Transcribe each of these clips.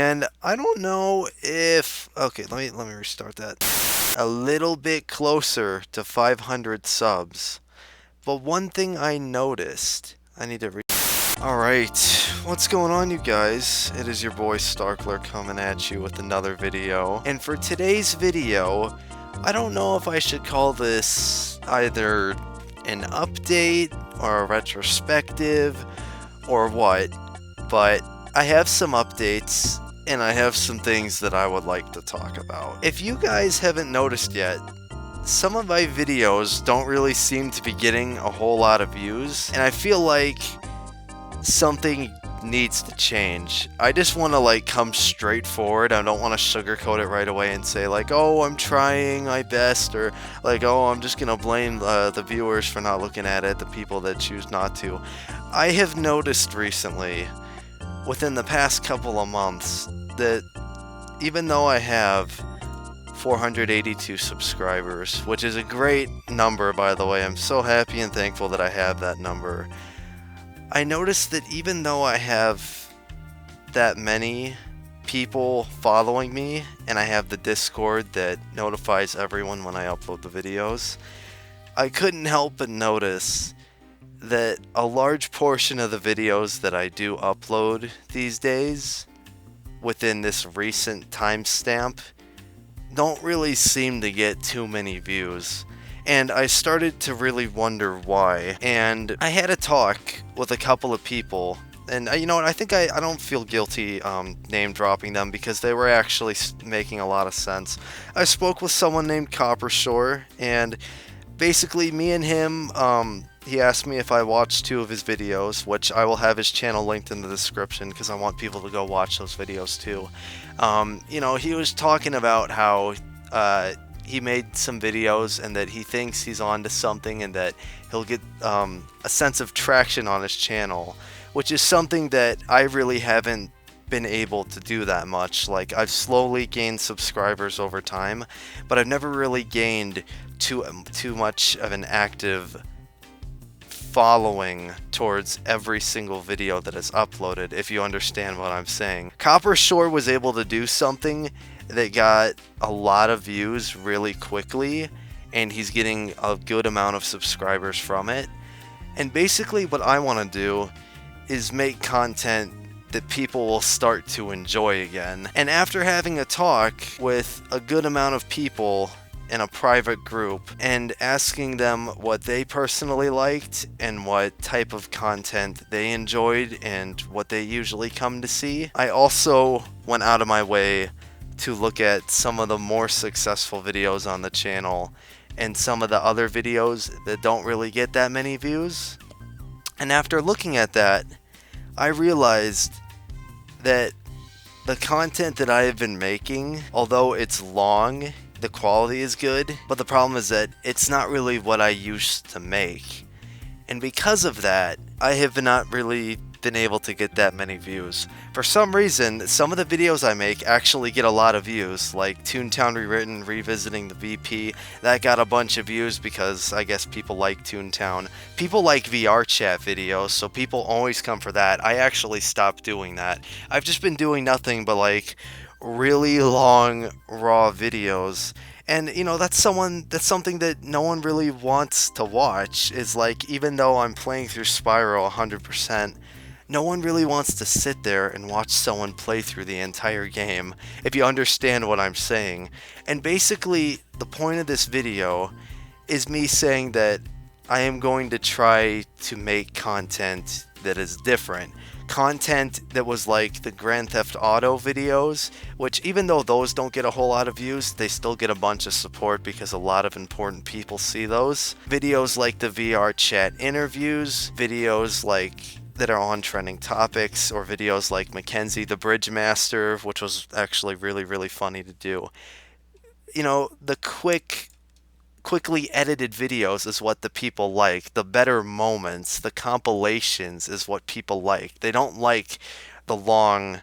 And I don't know if okay, let me restart that. A little bit closer to 500 subs. But one thing I noticed, I need to Alright, what's going on you guys? It is your boy Starkler coming at you with another video. And for today's video, I don't know if I should call this either an update or a retrospective or what, but I have some updates and I have some things that I would like to talk about. If you guys haven't noticed yet, some of my videos don't really seem to be getting a whole lot of views, and I feel like something needs to change. I just want to come straight forward. I don't want to sugarcoat it right away and say oh, I'm trying my best, or oh, I'm just gonna blame the viewers for not looking at it, the people that choose not to. I have noticed recently, within the past couple of months, that even though I have 482 subscribers, which is a great number, by the way, I'm so happy and thankful that I have that number. I noticed that even though I have that many people following me, and I have the Discord that notifies everyone when I upload the videos, I couldn't help but notice that a large portion of the videos that I do upload these days, within this recent timestamp, don't really seem to get too many views. And I started to really wonder why. And I had a talk with a couple of people, and you know what, I think I don't feel guilty name dropping them because they were actually making a lot of sense. I spoke with someone named Coppershore, and basically me and him, he asked me if I watched 2 of his videos, which I will have his channel linked in the description because I want people to go watch those videos too. You know, he was talking about how he made some videos and that he thinks he's onto something and that he'll get a sense of traction on his channel, which is something that I really haven't been able to do that much. I've slowly gained subscribers over time, but I've never really gained too much of an active following towards every single video that is uploaded, if you understand what I'm saying. Coppershore was able to do something that got a lot of views really quickly, and he's getting a good amount of subscribers from it. And basically what I want to do is make content that people will start to enjoy again. And after having a talk with a good amount of people in a private group and asking them what they personally liked and what type of content they enjoyed and what they usually come to see, I also went out of my way to look at some of the more successful videos on the channel and some of the other videos that don't really get that many views. And after looking at that, I realized that the content that I have been making, although it's long, the quality is good, but the problem is that it's not really what I used to make. And because of that, I have not really been able to get that many views. For some reason, some of the videos I make actually get a lot of views, like Toontown Rewritten revisiting the VP. That got a bunch of views because I guess people like Toontown. People like VR chat videos, so people always come for that. I actually stopped doing that. I've just been doing nothing but really long raw videos, and you know, that's something that no one really wants to watch. Is even though I'm playing through Spyro 100%, no one really wants to sit there and watch someone play through the entire game, if you understand what I'm saying. And basically the point of this video is me saying that I am going to try to make content that is different. Content that was like the Grand Theft Auto videos, which even though those don't get a whole lot of views, they still get a bunch of support because a lot of important people see those. Videos like the VR chat interviews, videos that are on trending topics, or videos like Mackenzie the Bridge Master, which was actually really funny to do. You know, the quickly edited videos is what the people like. The better moments, the compilations is what people like. They don't like the long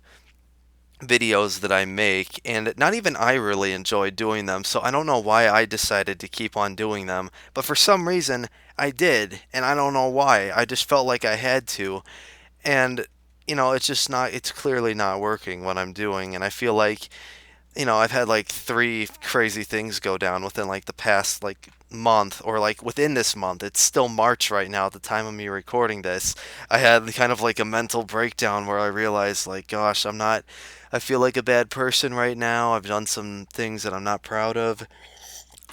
videos that I make, and not even I really enjoy doing them, so I don't know why I decided to keep on doing them, but for some reason I did, and I don't know why. I just felt like I had to. And it's just not, it's clearly not working what I'm doing. And I feel like, I've had like three crazy things go down within like the past like month, or like within this month. It's still March right now at the time of me recording this. I had kind of like a mental breakdown where I realized like, gosh, I feel like a bad person right now. I've done some things that I'm not proud of.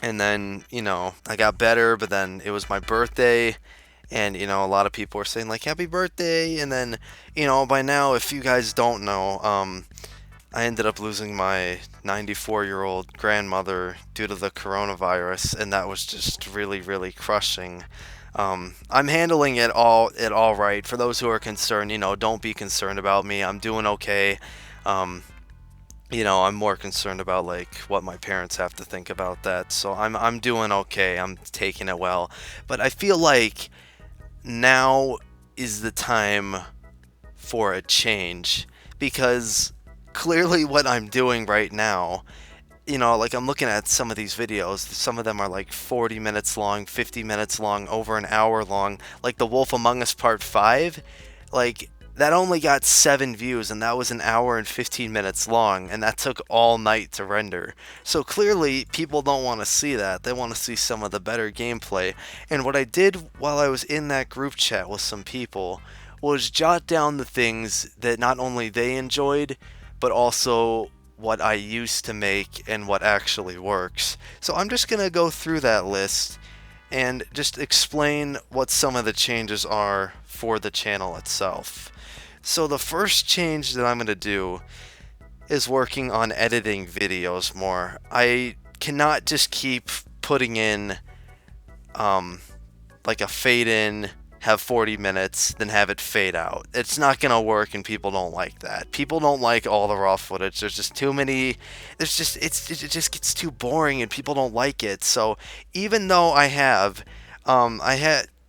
And then, I got better, but then it was my birthday. And, a lot of people were saying like, happy birthday. And then, by now, if you guys don't know, I ended up losing my 94-year-old grandmother due to the coronavirus, and that was just really, really crushing. I'm handling it all right. For those who are concerned, don't be concerned about me. I'm doing okay. Um, I'm more concerned about like what my parents have to think about that. So I'm doing okay. I'm taking it well. But I feel like now is the time for a change, because clearly what I'm doing right now, like I'm looking at some of these videos, some of them are like 40 minutes long, 50 minutes long, over an hour long, like The Wolf Among Us Part 5, like that only got 7 views, and that was an hour and 15 minutes long, and that took all night to render. So clearly people don't want to see that. They want to see some of the better gameplay. And what I did while I was in that group chat with some people was jot down the things that not only they enjoyed, but also what I used to make and what actually works. So I'm just going to go through that list and just explain what some of the changes are for the channel itself. So the first change that I'm going to do is working on editing videos more. I cannot just keep putting in like a fade in, have 40 minutes, then have it fade out. It's not going to work, and people don't like that. People don't like all the raw footage. There's just too many, it just gets too boring, and people don't like it. So even though I had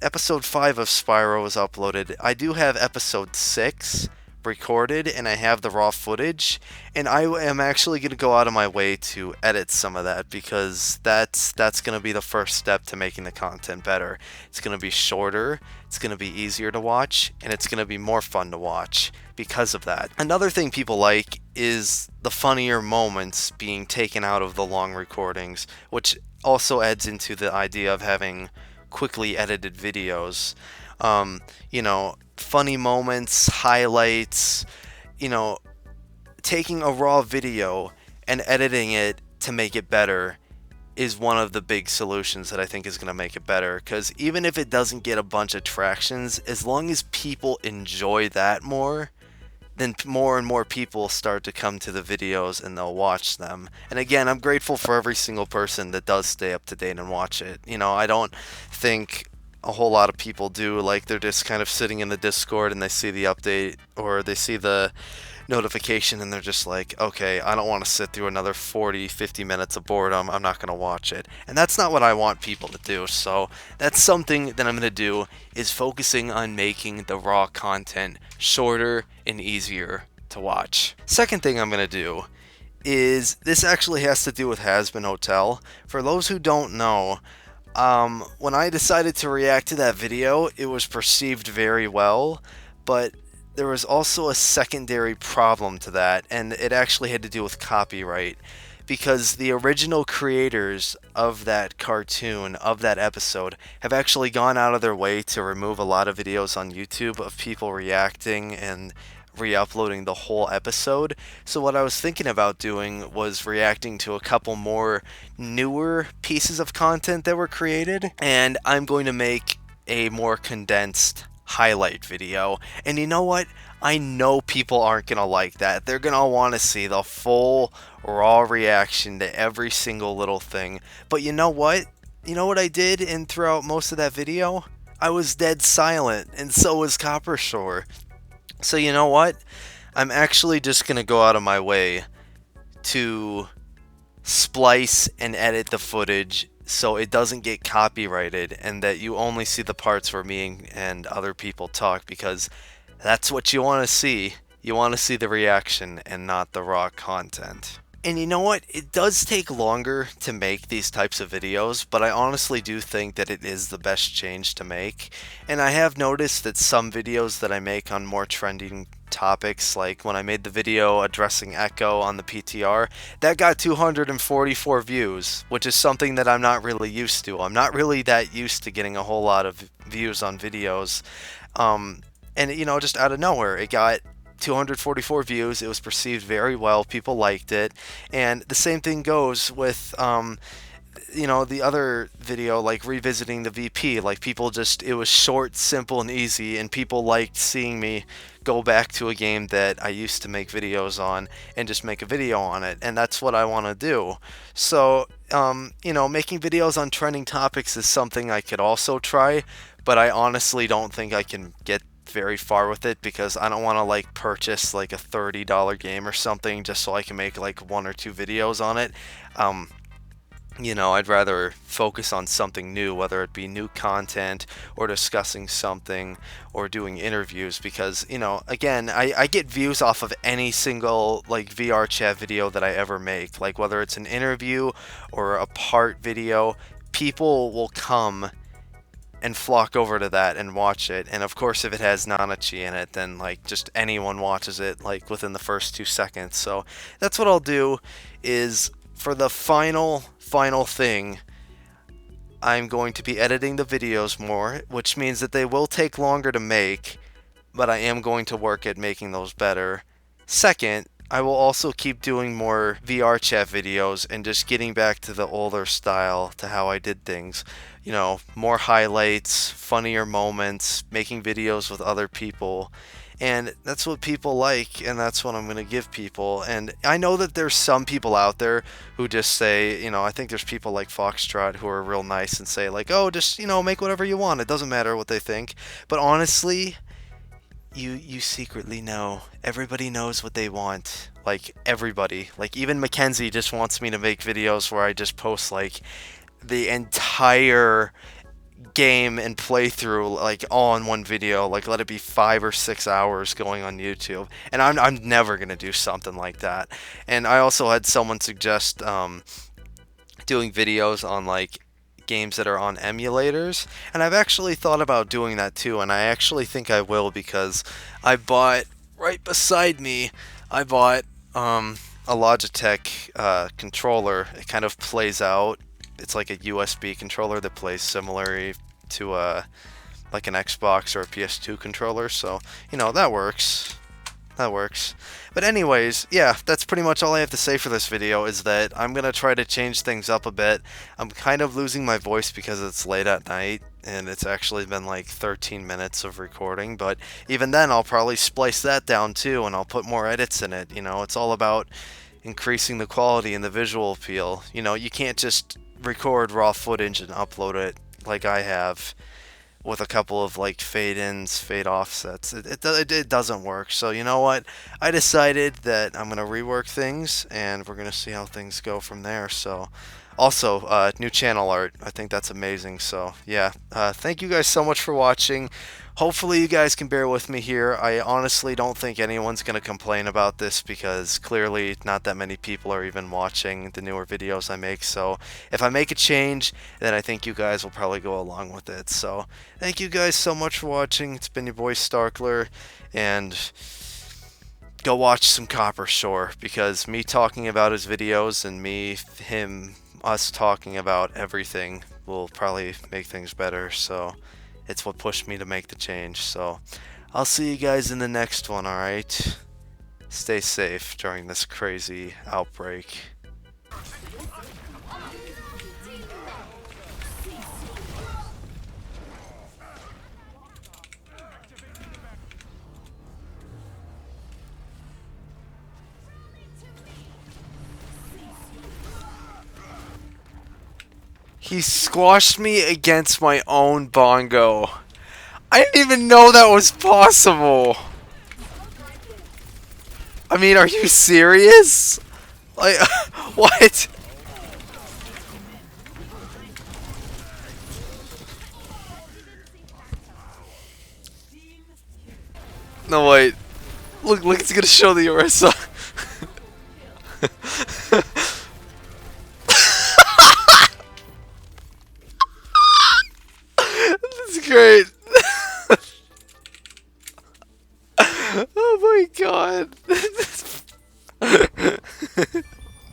episode 5 of Spyro was uploaded, I do have episode 6 recorded, and I have the raw footage, and I am actually going to go out of my way to edit some of that, because that's going to be the first step to making the content better. It's going to be shorter, it's going to be easier to watch, and it's going to be more fun to watch because of that. Another thing people like is the funnier moments being taken out of the long recordings, which also adds into the idea of having quickly edited videos. Funny moments, highlights, taking a raw video and editing it to make it better is one of the big solutions that I think is going to make it better. Because even if it doesn't get a bunch of tractions, as long as people enjoy that more, then more and more people start to come to the videos and they'll watch them. And again, I'm grateful for every single person that does stay up to date and watch it. I don't think a whole lot of people do. Like, they're just kind of sitting in the Discord and they see the update or they see the notification and they're just like, okay, I don't want to sit through another 40, 50 minutes of boredom. I'm not going to watch it. And that's not what I want people to do. So that's something that I'm going to do, is focusing on making the raw content shorter and easier to watch. Second thing I'm going to do is, this actually has to do with Hazbin Hotel. For those who don't know, when I decided to react to that video, it was perceived very well, but there was also a secondary problem to that, and it actually had to do with copyright, because the original creators of that cartoon, of that episode, have actually gone out of their way to remove a lot of videos on YouTube of people reacting and re-uploading the whole episode. So what I was thinking about doing was reacting to a couple more newer pieces of content that were created, and I'm going to make a more condensed highlight video. And you know what? I know people aren't going to like that. They're going to want to see the full raw reaction to every single little thing. But you know what? You know what I did in throughout most of that video? I was dead silent, and so was Copper Shore. So you know what? I'm actually just going to go out of my way to splice and edit the footage so it doesn't get copyrighted, and that you only see the parts where me and other people talk, because that's what you want to see. You want to see the reaction and not the raw content. And you know what? It does take longer to make these types of videos, but I honestly do think that it is the best change to make. And I have noticed that some videos that I make on more trending topics. Like when I made the video addressing Echo on the PTR, that got 244 views, which is something that I'm not really used to. I'm not really that used to getting a whole lot of views on videos. And you know, just out of nowhere, it got 244 views. It was perceived very well. People liked it. And the same thing goes with you know, the other video, like revisiting the VP. Like, people just, it was short, simple, and easy, and people liked seeing me go back to a game that I used to make videos on and just make a video on it, and that's what I want to do. So you know, making videos on trending topics is something I could also try, but I honestly don't think I can get very far with it, because I don't want to like purchase like a $30 game or something just so I can make like 1 or 2 videos on it. You know, I'd rather focus on something new, whether it be new content or discussing something or doing interviews, because, you know, again, I get views off of any single like VR chat video that I ever make. Like, whether it's an interview or a part video, people will come and flock over to that and watch it. And of course, if it has Nanachi in it, then like just anyone watches it like within the first 2 seconds. So that's what I'll do. Is for the final thing, I'm going to be editing the videos more, which means that they will take longer to make, but I am going to work at making those better. Second, I will also keep doing more VR chat videos and just getting back to the older style, to how I did things. You know, more highlights, funnier moments, making videos with other people. And that's what people like, and that's what I'm going to give people. And I know that there's some people out there who just say, you know, I think there's people like Foxtrot who are real nice and say like, oh, just, you know, make whatever you want. It doesn't matter what they think. But honestly, you secretly know. Everybody knows what they want. Like, everybody. Like, even Mackenzie just wants me to make videos where I just post like the entire game and playthrough like all in one video, like let it be 5 or 6 hours going on YouTube, and I'm never gonna do something like that. And I also had someone suggest doing videos on like games that are on emulators, and I've actually thought about doing that too, and I actually think I will, because I bought, right beside me, I bought a Logitech controller. It kind of plays out, it's like a USB controller that plays similarly to like an Xbox or a PS2 controller. So, you know, that works. That works. But anyways, yeah, that's pretty much all I have to say for this video, is that I'm going to try to change things up a bit. I'm kind of losing my voice because it's late at night, and it's actually been like 13 minutes of recording, but even then I'll probably splice that down too, and I'll put more edits in it. You know, it's all about increasing the quality and the visual appeal. You know, you can't just record raw footage and upload it like I have with a couple of like fade ins, fade offsets. It doesn't work. So you know what? I decided that I'm gonna rework things, and we're gonna see how things go from there. So also, new channel art. I think that's amazing. So yeah, thank you guys so much for watching. Hopefully you guys can bear with me here. I honestly don't think anyone's going to complain about this, because clearly not that many people are even watching the newer videos I make. So if I make a change, then I think you guys will probably go along with it. So thank you guys so much for watching. It's been your boy Starkler, and go watch some Copper Shore, because me talking about his videos and us talking about everything will probably make things better. So it's what pushed me to make the change. So I'll see you guys in the next one, alright? Stay safe during this crazy outbreak. He squashed me against my own bongo. I didn't even know that was possible. I mean, are you serious? Like, what? No, wait. Look, it's gonna show the Orisa. This is great.